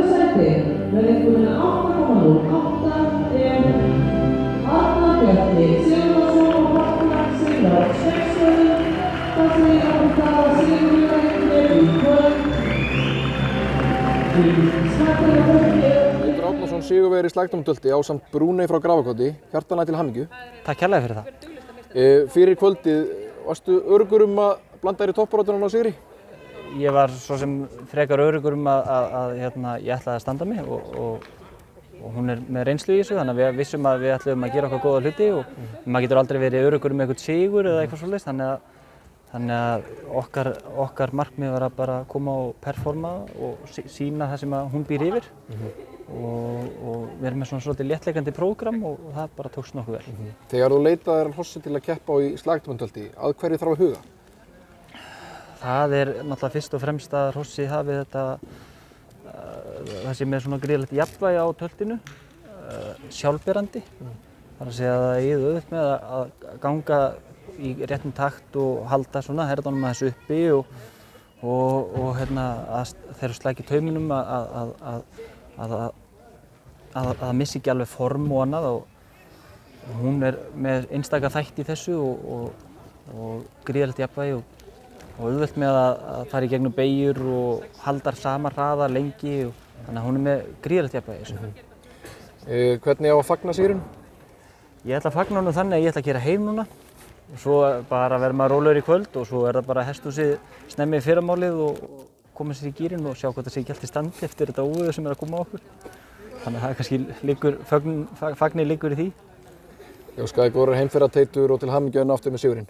öðru sæti með einhverjum 8,08 er Arnar Bjarni Sigurðarson og Ragnar Signar Sveinsson. Það segir að það var sigurvegarinn í kvöld. Pétur Árnason sigurvegari í slægdómtölti ásamt Brúnei frá Grafakoti. Hjartanlega til hamingju. Takk kærlega fyrir það. Fyrir kvöldið, varstu öruggur að blanda þér í toppbaráttunum á sigri? Ég var svo sem frekar öruggur að ég ætlaði að standa mig og hún með reynslu í þessu, þannig að við vissum að við ætluðum að gera okkar góða hluti og maður getur aldrei verið öruggur með eitthvað sigur eða eitthvað svoleiðis, þannig að okkar markmið var að bara koma og performa og sýna það sem hún býr yfir og við erum með svona svolítið léttleikandi prógram og það bara tókst nokkuð vel. Þegar þú leitaðir að hlossi til að keppa í slægdómtölti, að hverju þarf að huga? Það er náttúrulega fyrst og fremst að hrossi hafi þetta, það sé með svona gríðarlegt jafnvægi á töltinu, sjálfberandi. Það er að segja að það er auðvelt með að ganga í réttum takt og halda svona herðunum aðeins uppi og þegar þú slækir taumunum að missi ekki alveg form og annað og hún er með einstaka þætti í þessu og gríðarlegt jafnvægi og auðvelt með að fara í gegnum beygjur og haldar sama hraða lengi og þannig að hún er með gríðarlegt jafnvægi í þessu. Hvernig á að fagna sigrinum? Ég ætla að fagna honum þannig að ég ætla að keyra heim núna og svo bara verður maður rólegur í kvöld og svo er það bara hesthúsið snemmi í fyrramálið og koma sér í gírinn og sjá hvort það sé ekki allt í standi eftir þetta óveður sem er að koma á okkur. Þannig að það kannski fagnir liggur í því. Ég óska þér góðrar heimferðar Teitur og til hamingju enn aftur með sigurinn.